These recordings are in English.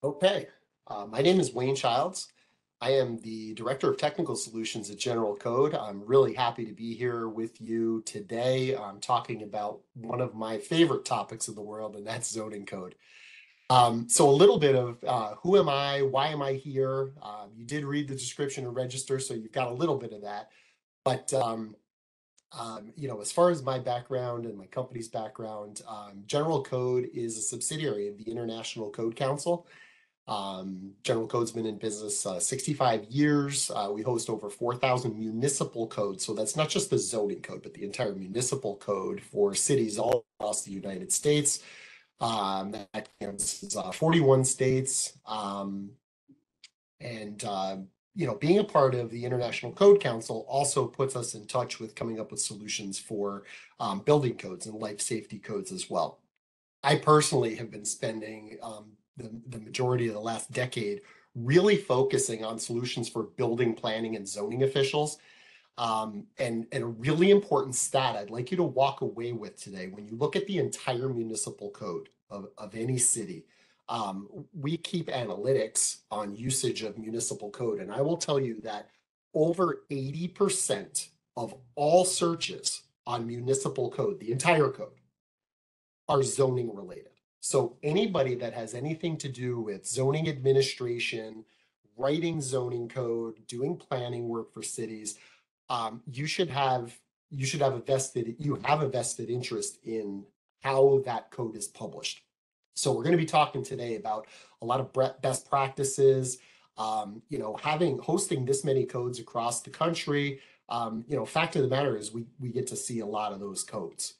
Okay, my name is Wayne Childs. I am the Director of Technical Solutions at General Code. I'm really happy to be here with you today. I'm talking about one of my favorite topics in the world, and that's zoning code. So a little bit of who am I? Why am I here? You did read the description and register, so you've got a little bit of that. But as far as my background and my company's background, General Code is a subsidiary of the International Code Council. General Code's been in business 65 years. We host over 4,000 municipal codes. So that's not just the zoning code, but the entire municipal code for cities all across the United States. That canvasses 41 states. Being a part of the International Code Council also puts us in touch with coming up with solutions for building codes and life safety codes as well. I personally have been spending the majority of the last decade really focusing on solutions for building, planning, and zoning officials. And a really important stat I'd like you to walk away with today, when you look at the entire municipal code of any city, we keep analytics on usage of municipal code. And I will tell you that over 80% of all searches on municipal code, the entire code, are zoning related. So anybody that has anything to do with zoning administration, writing zoning code, doing planning work for cities, you have a vested interest in how that code is published. So we're going to be talking today about a lot of best practices, hosting this many codes across the country. Fact of the matter is we get to see a lot of those codes.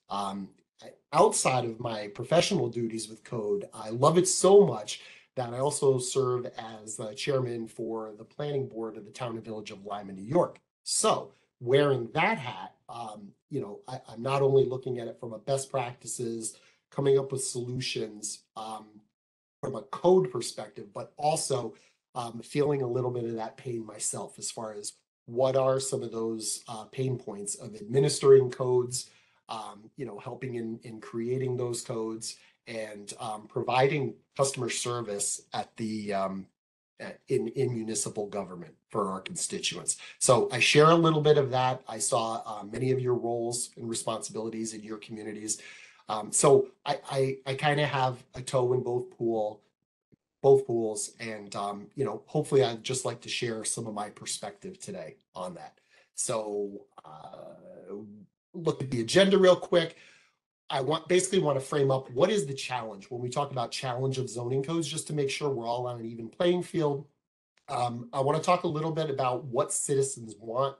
Outside of my professional duties with code, I love it so much that I also serve as the chairman for the planning board of the town and village of Lima, New York. So wearing that hat, I'm not only looking at it from a best practices, coming up with solutions from a code perspective, but also feeling a little bit of that pain myself as far as what are some of those pain points of administering codes, helping in creating those codes and providing customer service at the in municipal government for our constituents. So I share a little bit of that. I saw many of your roles and responsibilities in your communities. So I kind of have a toe in both pools, and hopefully I'd just like to share some of my perspective today on that. So look at the agenda real quick. I basically want to frame up what is the challenge when we talk about challenge of zoning codes, just to make sure we're all on an even playing field. I want to talk a little bit about what citizens want,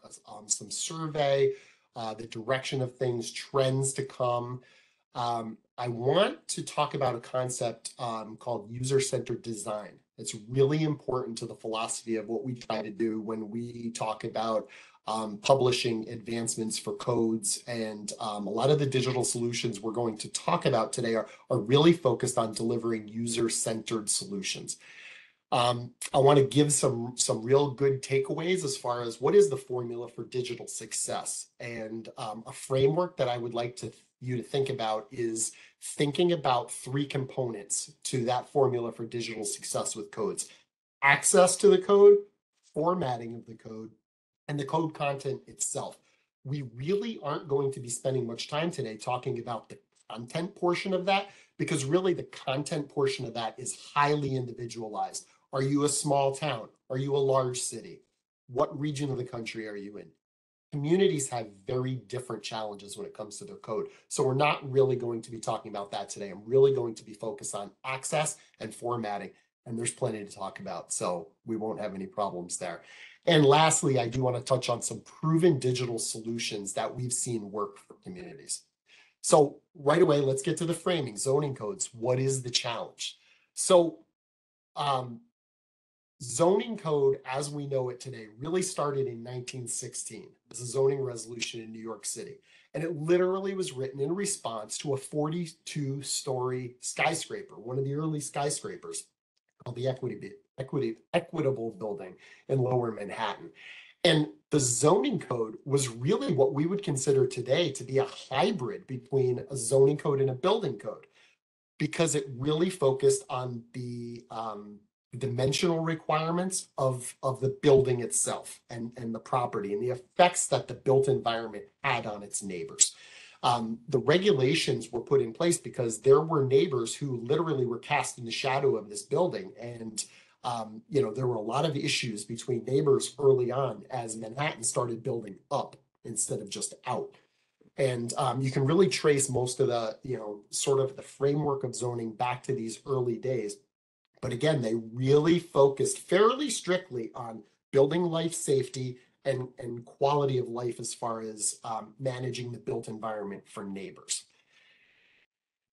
some survey, the direction of things, trends to come. I want to talk about a concept called user-centered design. It's really important to the philosophy of what we try to do when we talk about publishing advancements for codes. And a lot of the digital solutions we're going to talk about today are really focused on delivering user-centered solutions. I want to give some real good takeaways as far as what is the formula for digital success. And a framework that I would like you to think about is thinking about three components to that formula for digital success with codes: access to the code, formatting of the code, and the code content itself. We really aren't going to be spending much time today talking about the content portion of that, because really the content portion of that is highly individualized. Are you a small town? Are you a large city? What region of the country are you in? Communities have very different challenges when it comes to their code. So we're not really going to be talking about that today. I'm really going to be focused on access and formatting, and there's plenty to talk about, so we won't have any problems there. And lastly, I do want to touch on some proven digital solutions that we've seen work for communities. So right away, let's get to the framing. Zoning codes, what is the challenge? So zoning code as we know it today really started in 1916 as a zoning resolution in New York City. And it literally was written in response to a 42-story skyscraper, one of the early skyscrapers, called the Equitable building in Lower Manhattan. And the zoning code was really what we would consider today to be a hybrid between a zoning code and a building code, because it really focused on the dimensional requirements of the building itself and the property and the effects that the built environment had on its neighbors. The regulations were put in place because there were neighbors who literally were cast in the shadow of this building. And, there were a lot of issues between neighbors early on as Manhattan started building up instead of just out. And you can really trace most of the, sort of the framework of zoning back to these early days. But again, they really focused fairly strictly on building life safety and quality of life as far as managing the built environment for neighbors.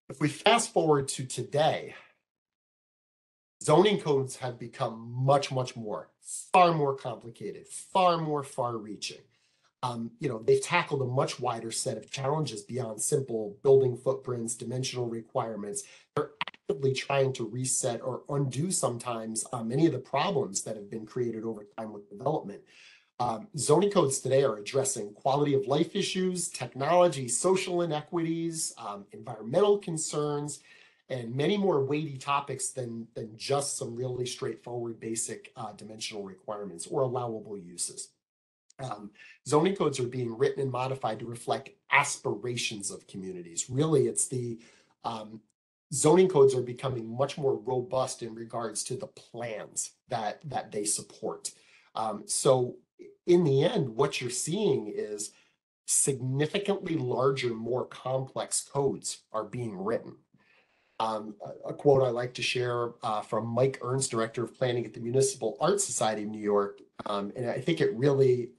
If we fast forward to today, zoning codes have become much, much more, far more complicated, far more far reaching. They've tackled a much wider set of challenges beyond simple building footprints, dimensional requirements. They're actively trying to reset or undo sometimes many of the problems that have been created over time with development. Zoning codes today are addressing quality of life issues, technology, social inequities, environmental concerns, and many more weighty topics than just some really straightforward basic dimensional requirements or allowable uses. Zoning codes are being written and modified to reflect aspirations of communities. Really, it's the zoning codes are becoming much more robust in regards to the plans that they support. So in the end, what you're seeing is significantly larger, more complex codes are being written. A quote I like to share from Mike Ernst, Director of Planning at the Municipal Art Society of New York, and I think it really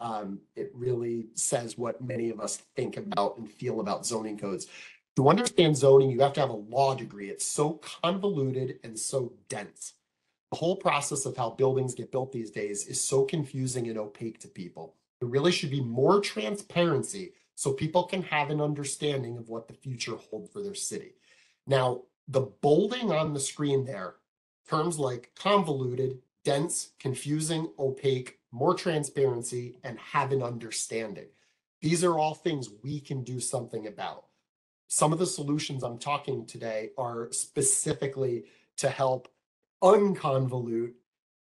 says what many of us think about and feel about zoning codes. To understand zoning, you have to have a law degree. It's so convoluted and so dense. The whole process of how buildings get built these days is so confusing and opaque to people. There really should be more transparency so people can have an understanding of what the future holds for their city. Now, the bolding on the screen there, terms like convoluted, dense, confusing, opaque, more transparency, and have an understanding. These are all things we can do something about. Some of the solutions I'm talking today are specifically to help unconvolute,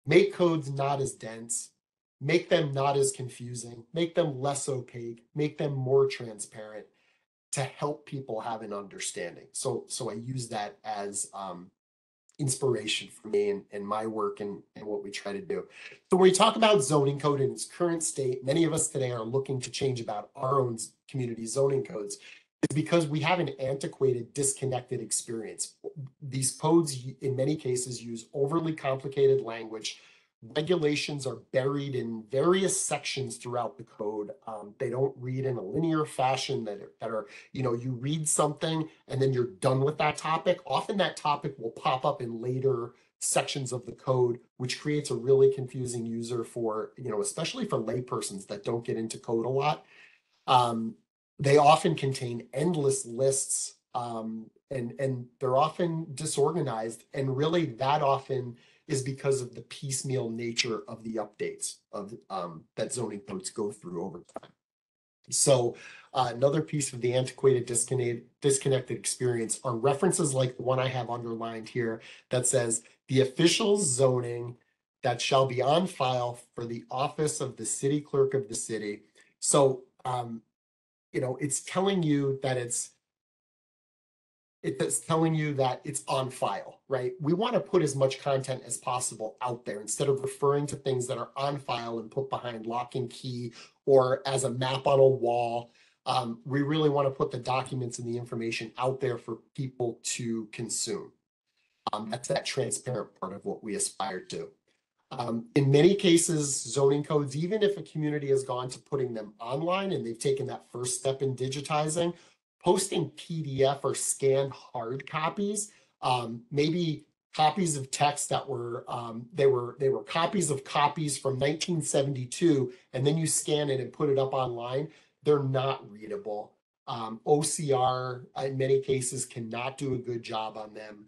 make codes not as dense, make them not as confusing, make them less opaque, make them more transparent, to help people have an understanding. So I use that as inspiration for me and my work and what we try to do. So when we talk about zoning code in its current state, many of us today are looking to change about our own community zoning codes. It's because we have an antiquated, disconnected experience. These codes, in many cases, use overly complicated language. Regulations are buried in various sections throughout the code. They don't read in a linear fashion that are, you read something and then you're done with that topic. Often that topic will pop up in later sections of the code, which creates a really confusing user for, especially for laypersons that don't get into code a lot. They often contain endless lists, and they're often disorganized. And really that often is because of the piecemeal nature of the updates of that zoning codes go through over time. So another piece of the antiquated disconnected experience are references like the one I have underlined here that says the official zoning that shall be on file for the office of the city clerk of the city. So it's telling you that it's telling you that it's on file, right? We want to put as much content as possible out there instead of referring to things that are on file and put behind lock and key or as a map on a wall. We really want to put the documents and the information out there for people to consume. That's that transparent part of what we aspire to. In many cases, zoning codes, even if a community has gone to putting them online and they've taken that first step in digitizing, posting PDF or scanned hard copies, maybe copies of text that were they were copies of copies from 1972, and then you scan it and put it up online. They're not readable. OCR in many cases cannot do a good job on them.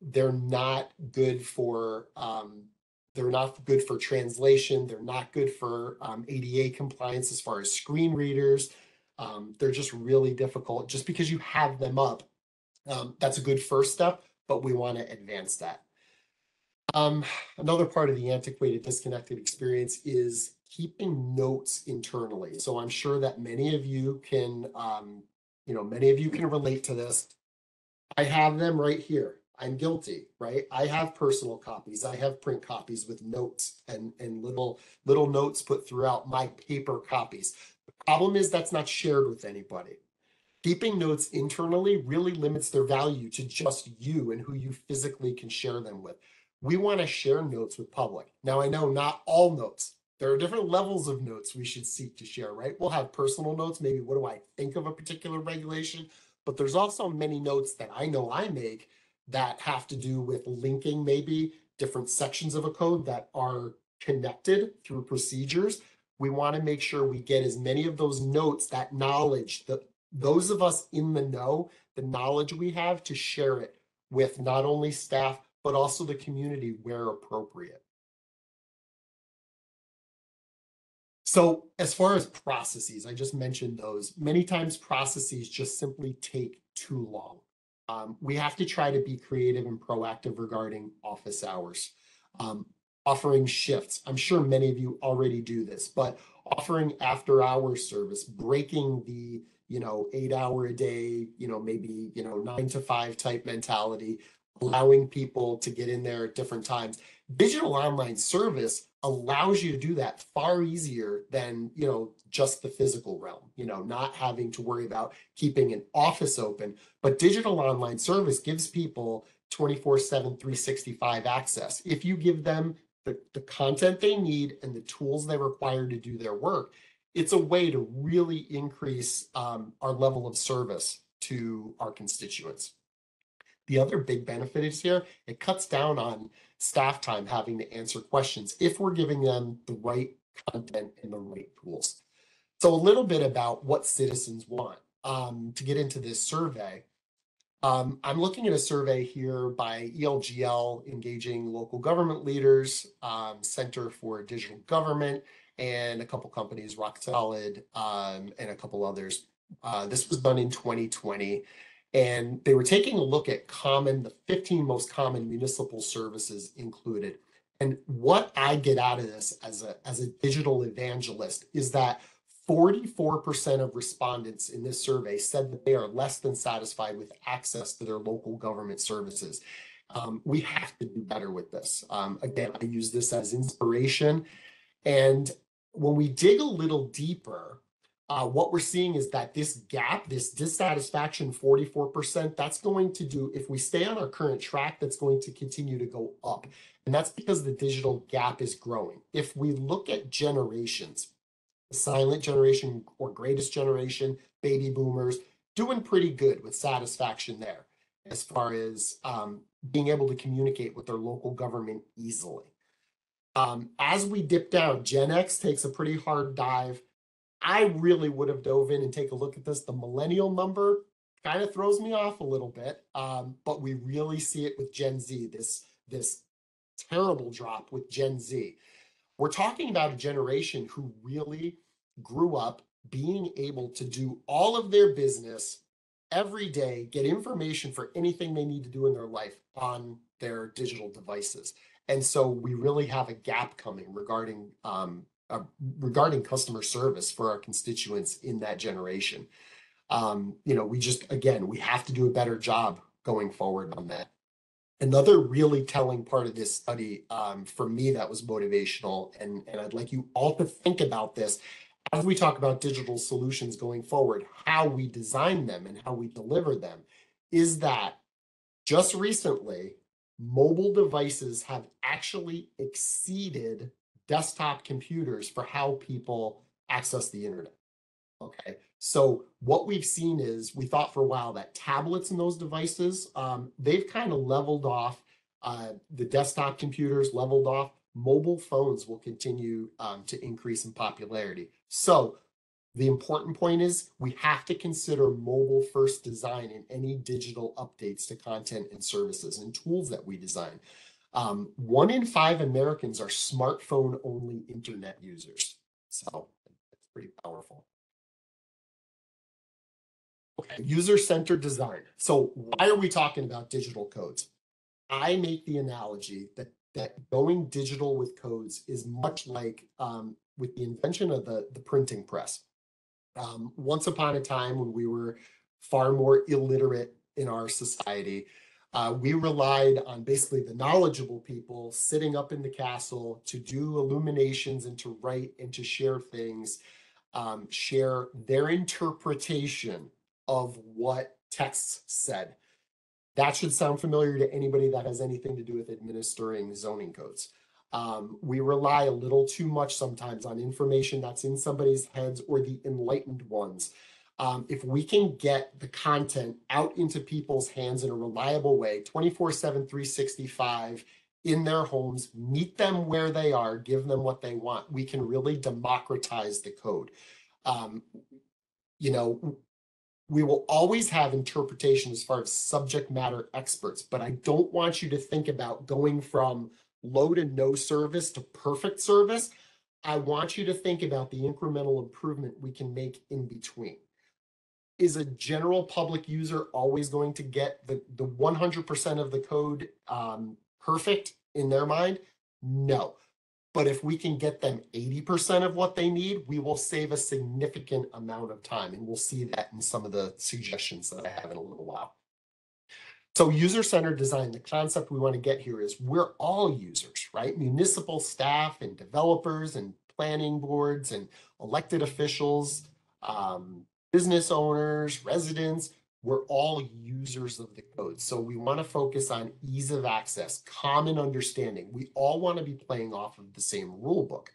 They're not good for translation. They're not good for ADA compliance as far as screen readers. They're just really difficult. Just because you have them up, that's a good first step, but we want to advance that. Um, Another part of the antiquated, disconnected experience is keeping notes internally. So I'm sure that many of you can, many of you can relate to this. I have them right here. I'm guilty, right? I have personal copies. I have print copies with notes and little notes put throughout my paper copies. The problem is that's not shared with anybody. Keeping notes internally really limits their value to just you and who you physically can share them with. We want to share notes with public. Now, I know not all notes. There are different levels of notes we should seek to share, right? We'll have personal notes, maybe what do I think of a particular regulation, but there's also many notes that I know I make that have to do with linking maybe different sections of a code that are connected through procedures. We want to make sure we get as many of those notes, that knowledge, those of us in the know, the knowledge we have to share it with not only staff, but also the community where appropriate. So as far as processes, I just mentioned those. Many times processes just simply take too long. We have to try to be creative and proactive regarding office hours. Um, Offering shifts. I'm sure many of you already do this, but offering after hours service, breaking the 8 hour a day, maybe 9 to 5 type mentality, allowing people to get in there at different times. Digital online service allows you to do that far easier than just the physical realm, not having to worry about keeping an office open. But digital online service gives people 24/7 365 access. If you give them the content they need and the tools they require to do their work, it's a way to really increase our level of service to our constituents. The other big benefit is here, it cuts down on staff time having to answer questions if we're giving them the right content and the right tools. So a little bit about what citizens want. To get into this survey, I'm looking at a survey here by ELGL, Engaging Local Government Leaders, Center for Digital Government, and a couple companies, Rock Solid, and a couple others. This was done in 2020, and they were taking a look at the 15 most common municipal services included. And what I get out of this as a digital evangelist is that 44% of respondents in this survey said that they are less than satisfied with access to their local government services. We have to do better with this. Again, I use this as inspiration. And when we dig a little deeper, what we're seeing is that this gap, this dissatisfaction, 44%, that's going to do, if we stay on our current track, that's going to continue to go up. And that's because the digital gap is growing. If we look at generations, the silent generation or greatest generation, baby boomers, doing pretty good with satisfaction there as far as being able to communicate with their local government easily. As we dip down, Gen X takes a pretty hard dive. I really would have dove in and take a look at this. The millennial number kind of throws me off a little bit, but we really see it with Gen Z, this terrible drop with Gen Z. We're talking about a generation who really grew up being able to do all of their business every day, get information for anything they need to do in their life on their digital devices. And so we really have a gap coming regarding customer service for our constituents in that generation. We have to do a better job going forward on that. Another really telling part of this study, for me, that was motivational, and I'd like you all to think about this as we talk about digital solutions going forward, how we design them and how we deliver them, is that just recently, mobile devices have actually exceeded desktop computers for how people access the internet. Okay, so what we've seen is we thought for a while that tablets and those devices, they've kind of leveled off. The desktop computers leveled off. Mobile phones will continue to increase in popularity. So the important point is we have to consider mobile first design in any digital updates to content and services and tools that we design. 1 in 5 Americans are smartphone only internet users. So that's pretty powerful. Okay, user-centered design. So why are we talking about digital codes? I make the analogy that that going digital with codes is much like with the invention of the printing press. Once upon a time, when we were far more illiterate in our society, we relied on basically the knowledgeable people sitting up in the castle to do illuminations and to write and to share things, share their interpretation of what texts said. That should sound familiar to anybody that has anything to do with administering zoning codes. We rely a little too much sometimes on information that's in somebody's heads or the enlightened ones. If we can get the content out into people's hands in a reliable way, 24/7, 365, in their homes, meet them where they are, give them what they want, we can really democratize the code. You know, we will always have interpretation as far as subject matter experts, but I don't want you to think about going from low to no service to perfect service. I want you to think about the incremental improvement we can make in between. Is a general public user always going to get the 100% of the code perfect in their mind? No. But if we can get them 80% of what they need, we will save a significant amount of time. And we'll see that in some of the suggestions that I have in a little while. So user-centered design, the concept we want to get here is we're all users, right? Municipal staff and developers and planning boards and elected officials, business owners, residents, we're all users of the code. So we want to focus on ease of access, common understanding. We all want to be playing off of the same rule book.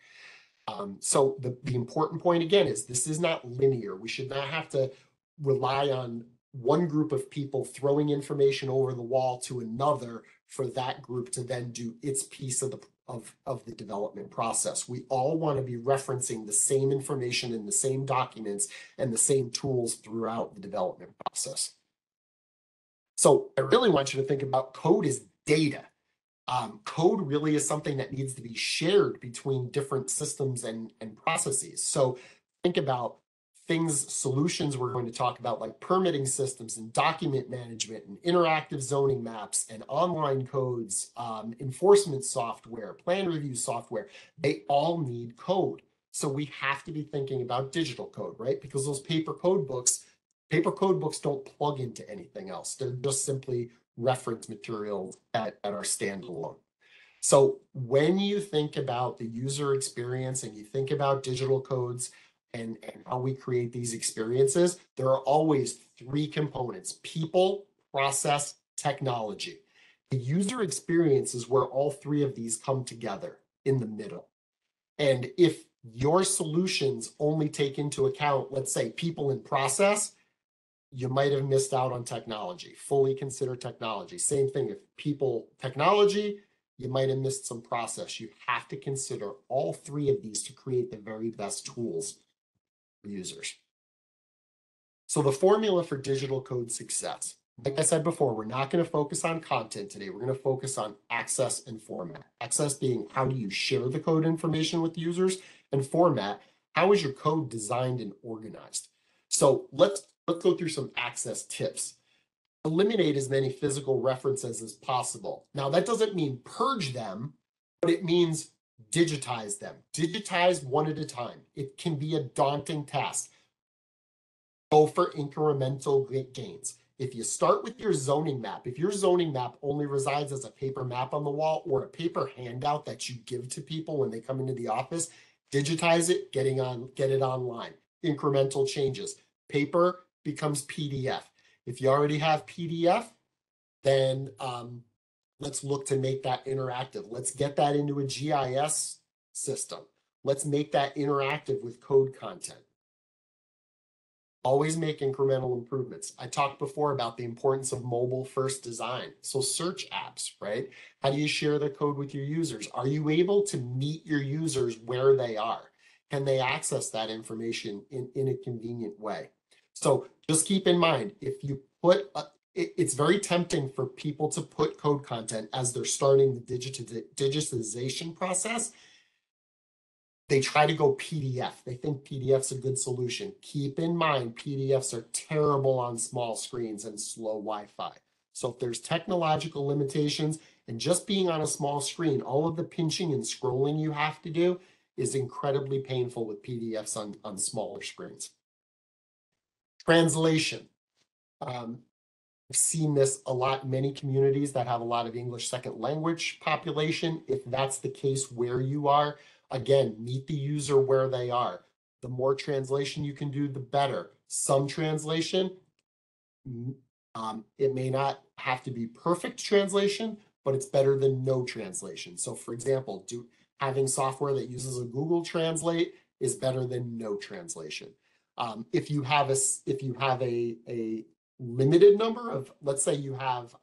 So the important point again is this is not linear. We should not have to rely on one group of people throwing information over the wall to another for that group to then do its piece of the development process. We all want to be referencing the same information in the same documents and the same tools throughout the development process. So I really want you to think about code as data. Code really is something that needs to be shared between different systems and processes. So think about solutions we're going to talk about, like permitting systems and document management and interactive zoning maps and online codes, enforcement software, plan review software. They all need code. So we have to be thinking about digital code, right? Because those paper code books don't plug into anything else. They're just simply reference materials that are standalone. So when you think about the user experience and you think about digital codes, and how we create these experiences, there are always three components: people, process, technology. The user experience is where all three of these come together in the middle. And if your solutions only take into account, let's say, people and process, you might have missed out on technology. Fully consider technology. Same thing, if people, technology, you might have missed some process. You have to consider all three of these to create the very best tools users. So the formula for digital code success, like I said before, we're not going to focus on content today. We're going to focus on access and format. Access being how do you share the code information with users, and format, how is your code designed and organized? So let's go through some access tips. Eliminate as many physical references as possible. Now that doesn't mean purge them, but it means digitize them. Digitize one at a time. It can be a daunting task. Go for incremental gains. If you start with your zoning map, if your zoning map only resides as a paper map on the wall or a paper handout that you give to people when they come into the office, digitize it, get it online. Incremental changes. Paper becomes PDF. If you already have PDF, then let's look to make that interactive. Let's get that into a GIS system. Let's make that interactive with code content. Always make incremental improvements. I talked before about the importance of mobile first design. So search apps, right? How do you share the code with your users? Are you able to meet your users where they are? Can they access that information in a convenient way? So just keep in mind, if you put it's very tempting for people to put code content as they're starting the digitization process. They try to go PDF. They think PDF's a good solution. Keep in mind, PDFs are terrible on small screens and slow Wi-Fi. So if there's technological limitations and just being on a small screen, all of the pinching and scrolling you have to do is incredibly painful with PDFs on smaller screens. Translation. I've seen this a lot in many communities that have a lot of English second language population. If that's the case where you are, again, meet the user where they are. The more translation you can do, the better. Some translation, it may not have to be perfect translation, but it's better than no translation. So for example, having software that uses a Google Translate is better than no translation. If you have a limited number of, let's say you have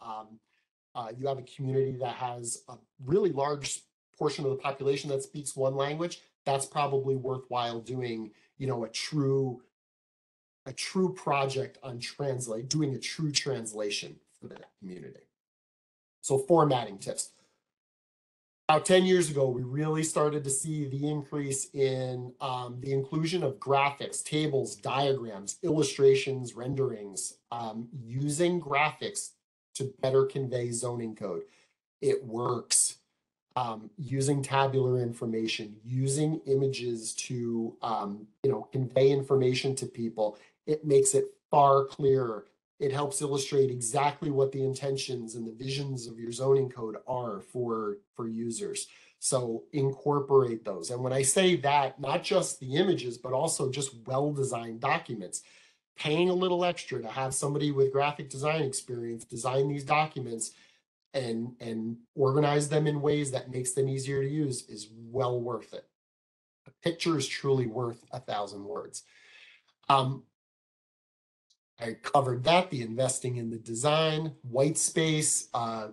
a community that has a really large portion of the population that speaks one language, that's probably worthwhile doing, a true project on doing a true translation for that community. So formatting tips. About 10 years ago, we really started to see the increase in the inclusion of graphics, tables, diagrams, illustrations, renderings, using graphics to better convey zoning code. It works. Using tabular information, using images to convey information to people. It makes it far clearer. It helps illustrate exactly what the intentions and the visions of your zoning code are for users. So incorporate those. And when I say that, not just the images, but also just well-designed documents. Paying a little extra to have somebody with graphic design experience design these documents and organize them in ways that makes them easier to use is well worth it. A picture is truly worth 1,000 words. I covered that, the investing in the design, white space.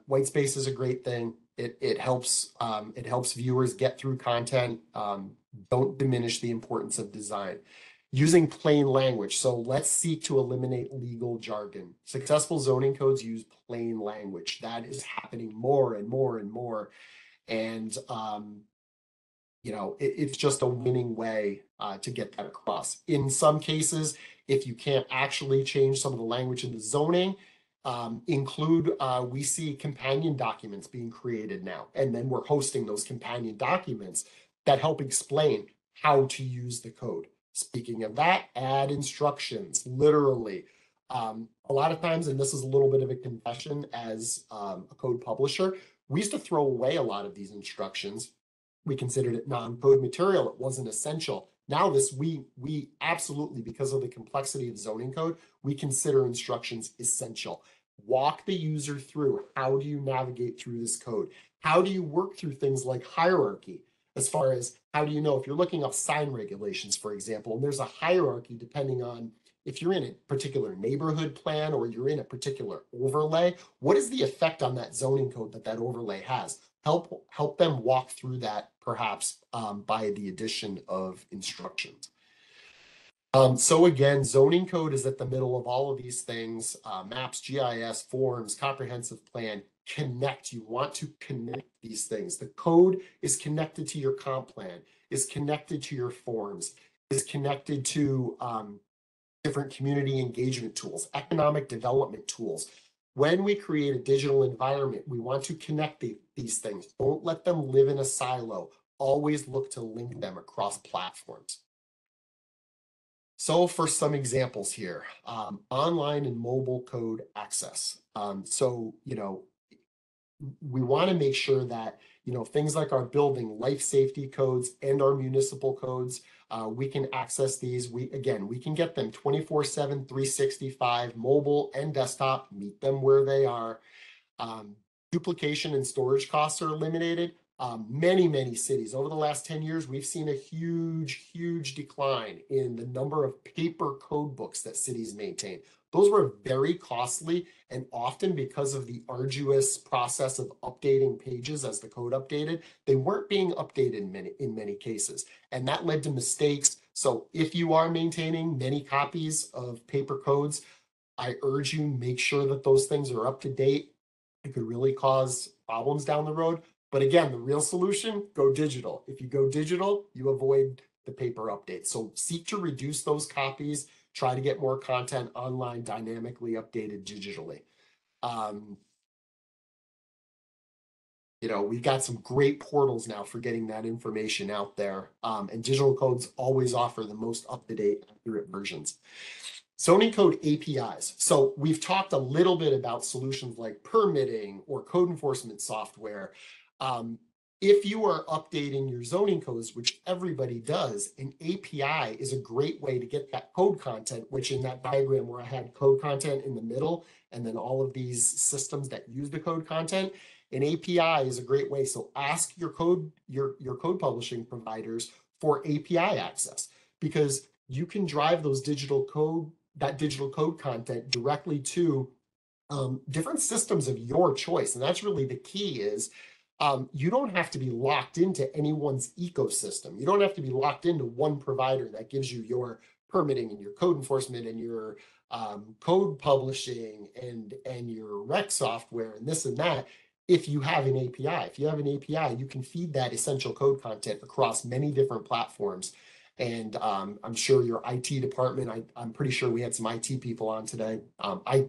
White space is a great thing. It helps viewers get through content. Don't diminish the importance of design. Using plain language. So let's seek to eliminate legal jargon. Successful zoning codes use plain language. That is happening more and more and more. And it's just a winning way to get that across. In some cases, if you can't actually change some of the language in the zoning, we see companion documents being created now, and then we're hosting those companion documents that help explain how to use the code. Speaking of that, add instructions, literally. A lot of times, and this is a little bit of a confession as a code publisher, we used to throw away a lot of these instructions. We considered it non-code material. It wasn't essential. Now we absolutely, because of the complexity of zoning code, we consider instructions essential. Walk the user through. How do you navigate through this code? How do you work through things like hierarchy? As far as how do you know if you're looking up sign regulations, for example, and there's a hierarchy depending on if you're in a particular neighborhood plan or you're in a particular overlay, what is the effect on that zoning code that overlay has? Help them walk through that perhaps by the addition of instructions. So again, zoning code is at the middle of all of these things, maps, GIS, forms, comprehensive plan, connect. You want to connect these things. The code is connected to your comp plan, is connected to your forms, is connected to different community engagement tools, economic development tools. When we create a digital environment, we want to connect these things. Don't let them live in a silo. Always look to link them across platforms. So for some examples here, online and mobile code access. We want to make sure that, things like our building life safety codes and our municipal codes, we can access these. We can get them 24/7, 365, mobile and desktop, meet them where they are. Duplication and storage costs are eliminated. Many cities over the last 10 years, we've seen a huge decline in the number of paper code books that cities maintain. Those were very costly, and often because of the arduous process of updating pages as the code updated, they weren't being updated in many cases, and that led to mistakes. So if you are maintaining many copies of paper codes, I urge you, make sure that those things are up to date. It could really cause problems down the road. But again, the real solution, go digital. If you go digital, you avoid the paper updates. So seek to reduce those copies, try to get more content online, dynamically updated digitally. Um, we've got some great portals now for getting that information out there. And digital codes always offer the most up-to-date, accurate versions. Zoning code APIs. So we've talked a little bit about solutions like permitting or code enforcement software. If you are updating your zoning codes, which everybody does, an API is a great way to get that code content, which in that diagram where I had code content in the middle, and then all of these systems that use the code content, an API is a great way. So ask your code publishing providers for API access, because you can drive that digital code content directly to different systems of your choice. And that's really the key is you don't have to be locked into anyone's ecosystem. You don't have to be locked into one provider that gives you your permitting and your code enforcement and your code publishing and your rec software and this and that. If you have an API, you can feed that essential code content across many different platforms. And I'm sure your IT department, I'm pretty sure we had some IT people on today.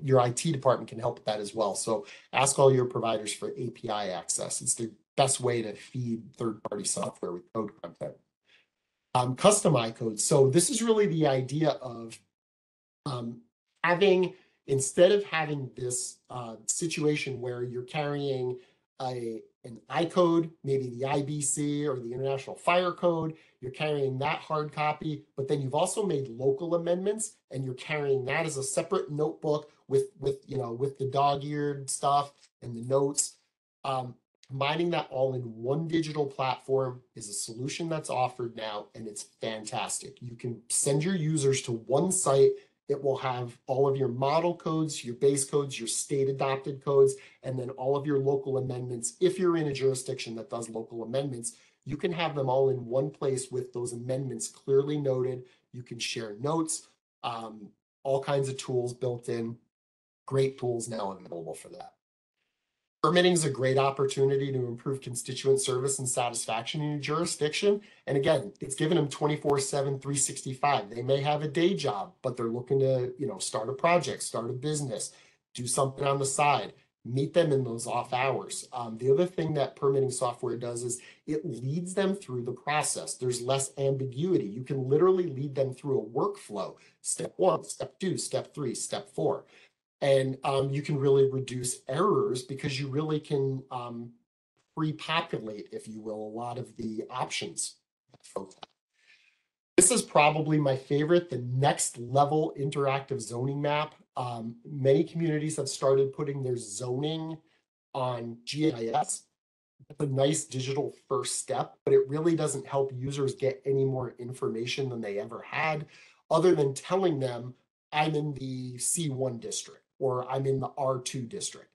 Your IT department can help with that as well. So ask all your providers for API access. It's the best way to feed third-party software with code content. Customize code. So this is really the idea of instead of having this situation where you're carrying an I code, maybe the IBC or the International Fire Code, you're carrying that hard copy, but then you've also made local amendments and you're carrying that as a separate notebook with the dog-eared stuff and the notes. Combining that all in one digital platform is a solution that's offered now, and it's fantastic. You can send your users to one site. It will have all of your model codes, your base codes, your state adopted codes, and then all of your local amendments. If you're in a jurisdiction that does local amendments, you can have them all in one place with those amendments clearly noted. You can share notes, all kinds of tools built in. Great tools now available for that. Permitting is a great opportunity to improve constituent service and satisfaction in your jurisdiction. And again, it's given them 24/7, 365. They may have a day job, but they're looking to, start a project, start a business, do something on the side. Meet them in those off hours. The other thing that permitting software does is it leads them through the process. There's less ambiguity. You can literally lead them through a workflow. Step 1, step 2, step 3, step 4. And you can really reduce errors because you really can repopulate, if you will, a lot of the options. This is probably my favorite, the next level interactive zoning map. Many communities have started putting their zoning on GIS. It's a nice digital first step, but it really doesn't help users get any more information than they ever had, other than telling them, I'm in the C1 district or I'm in the R2 district.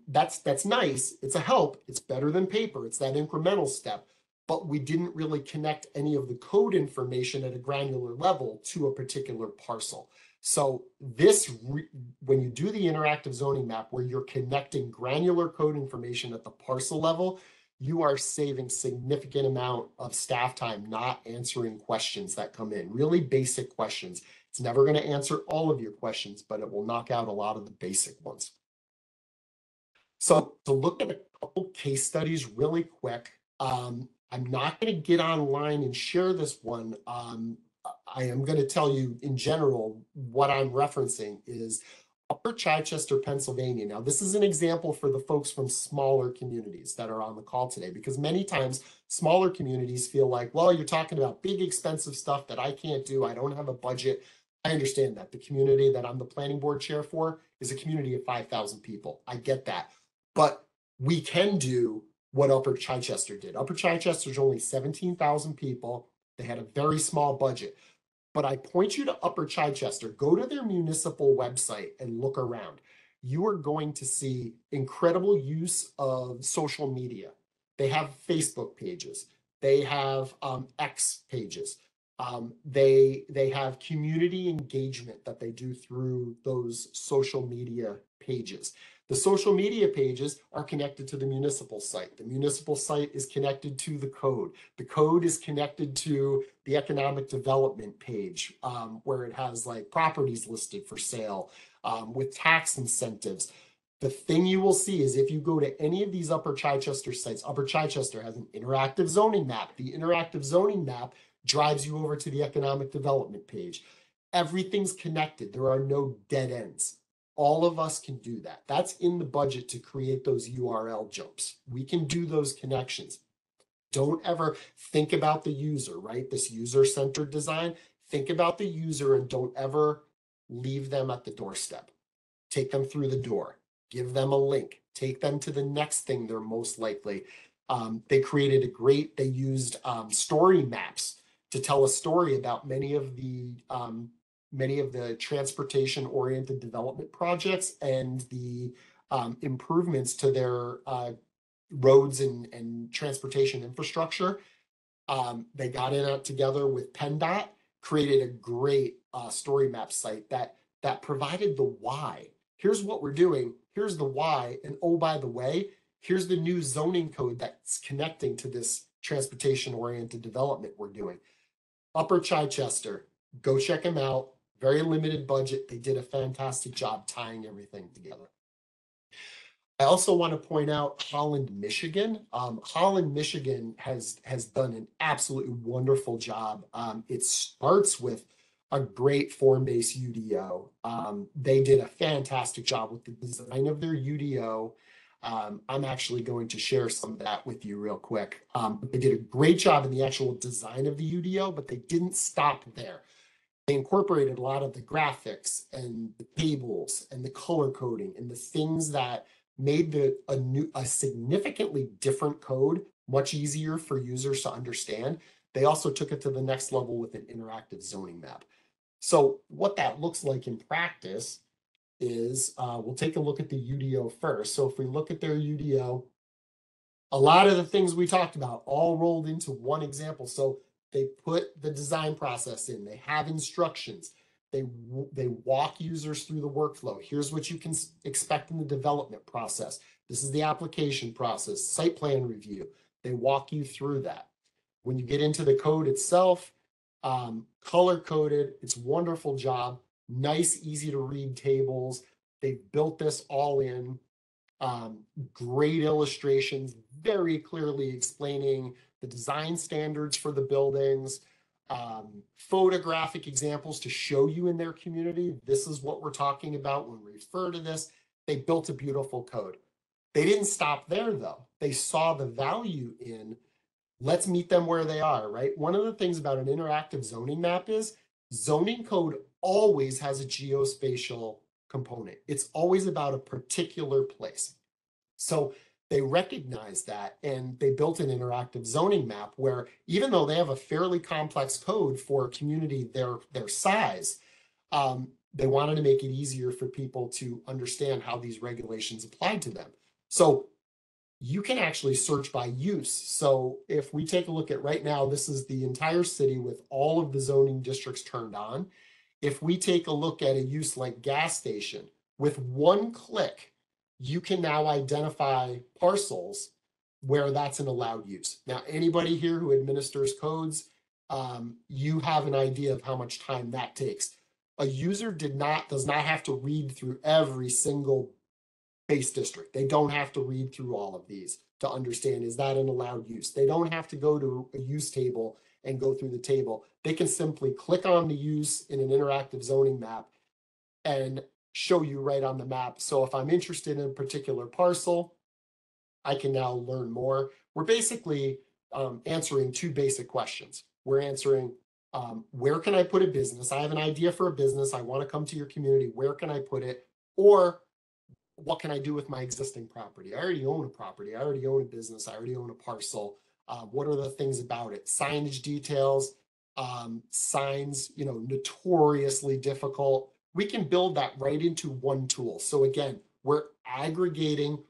That's nice. It's a help. It's better than paper. It's that incremental step. But we didn't really connect any of the code information at a granular level to a particular parcel. So when you do the interactive zoning map where you're connecting granular code information at the parcel level, you are saving significant amount of staff time not answering questions that come in, really basic questions. It's never going to answer all of your questions, but it will knock out a lot of the basic ones. So to look at a couple case studies really quick, I'm not going to get online and share this one. I am going to tell you in general what I'm referencing is Upper Chichester, Pennsylvania. Now, this is an example for the folks from smaller communities that are on the call today, because many times smaller communities feel like, well, you're talking about big, expensive stuff that I can't do. I don't have a budget. I understand that. The community that I'm the planning board chair for is a community of 5,000 people. I get that. But we can do what Upper Chichester did. Upper Chichester is only 17,000 people. They had a very small budget. But I point you to Upper Chichester. Go to their municipal website and look around. You are going to see incredible use of social media. They have Facebook pages. They have X pages. They have community engagement that they do through those social media pages. The social media pages are connected to the municipal site. The municipal site is connected to the code. The code is connected to the economic development page, where it has like properties listed for sale with tax incentives. The thing you will see is if you go to any of these Upper Chichester sites, Upper Chichester has an interactive zoning map. The interactive zoning map drives you over to the economic development page. Everything's connected. There are no dead ends. All of us can do that. That's in the budget to create those URL jumps. We can do those connections. Don't ever think about the user, right? This user-centered design. Think about the user and don't ever leave them at the doorstep. Take them through the door. Give them a link. Take them to the next thing they're most likely. They created they used story maps to tell a story about many of the transportation-oriented development projects and the improvements to their roads and transportation infrastructure. They got in together with PennDOT, created a great story map site that provided the why. Here's what we're doing. Here's the why. And oh, by the way, here's the new zoning code that's connecting to this transportation-oriented development we're doing. Upper Chichester, go check them out. Very limited budget. They did a fantastic job tying everything together. I also want to point out Holland, Michigan. Holland, Michigan has done an absolutely wonderful job. It starts with a great form-based UDO. They did a fantastic job with the design of their UDO. I'm actually going to share some of that with you real quick. They did a great job in the actual design of the UDO, but they didn't stop there. They incorporated a lot of the graphics and the tables and the color coding and the things that made a significantly different code much easier for users to understand. They also took it to the next level with an interactive zoning map. So what that looks like in practice is, we'll take a look at the UDO first. So if we look at their UDO, a lot of the things we talked about all rolled into one example. So they put the design process in, they have instructions, they walk users through the workflow. Here's what you can expect in the development process. This is the application process, site plan review. They walk you through that. When you get into the code itself, color coded, it's a wonderful job, nice, easy to read tables. They've built this all in, great illustrations, very clearly explaining the design standards for the buildings, photographic examples to show you in their community, this is what we're talking about when we refer to this. They built a beautiful code. They didn't stop there though. They saw the value in, let's meet them where they are, right? One of the things about an interactive zoning map is zoning code always has a geospatial component. It's always about a particular place. So they recognized that and they built an interactive zoning map where even though they have a fairly complex code for a community their size, they wanted to make it easier for people to understand how these regulations applied to them. So you can actually search by use. So if we take a look at right now, this is the entire city with all of the zoning districts turned on. If we take a look at a use like gas station, with one click, you can now identify parcels where that's an allowed use. Now, anybody here who administers codes, you have an idea of how much time that takes. A user does not have to read through every single base district. They don't have to read through all of these to understand, is that an allowed use? They don't have to go to a use table and go through the table. They can simply click on the use in an interactive zoning map and show you right on the map. So if I'm interested in a particular parcel, I can now learn more. We're basically answering two basic questions. We're answering, where can I put a business? I have an idea for a business. I want to come to your community. Where can I put it? Or what can I do with my existing property? I already own a property. I already own a business. I already own a parcel. What are the things about it? Signage details, signs, notoriously difficult. We can build that right into one tool. So again, we're aggregating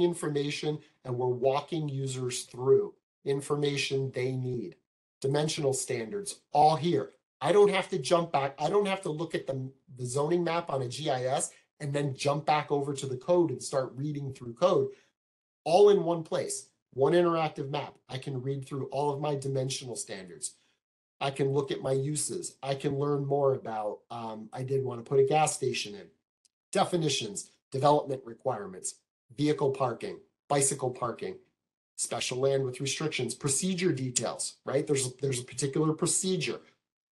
information and we're walking users through information they need. Dimensional standards, all here. I don't have to jump back. I don't have to look at the zoning map on a GIS and then jump back over to the code and start reading through code. All in one place, one interactive map. I can read through all of my dimensional standards. I can look at my uses. I can learn more about, I did want to put a gas station in. definitions, development requirements, vehicle parking, bicycle parking, special land with restrictions, procedure details, right? There's a particular procedure,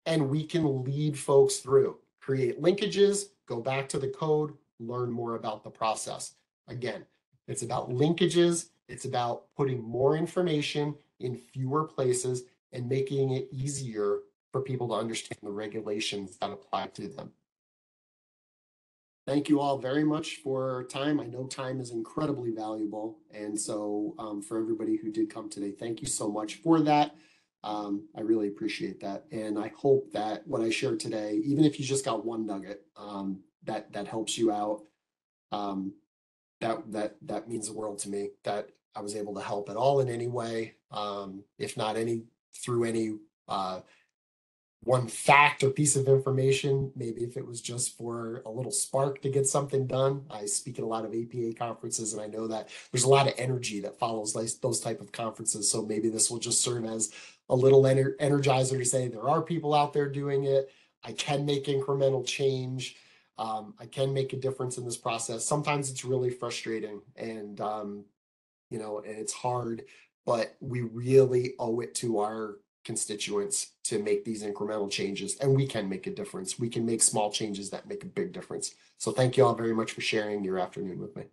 and we can lead folks through, create linkages, go back to the code, learn more about the process. Again, it's about linkages. It's about putting more information in fewer places and making it easier for people to understand the regulations that apply to them. Thank you all very much for time. I know time is incredibly valuable. And so for everybody who did come today, thank you so much for that. I really appreciate that. And I hope that what I shared today, even if you just got one nugget, that helps you out, that means the world to me, that I was able to help at all in any way, if not through any one fact or piece of information, maybe if it was just for a little spark to get something done. I speak at a lot of APA conferences, and I know that there's a lot of energy that follows those type of conferences. So maybe this will just serve as a little energizer to say there are people out there doing it. I can make incremental change. I can make a difference in this process. Sometimes it's really frustrating, and you know, and it's hard, but we really owe it to our constituents to make these incremental changes, and we can make a difference. We can make small changes that make a big difference. So thank you all very much for sharing your afternoon with me.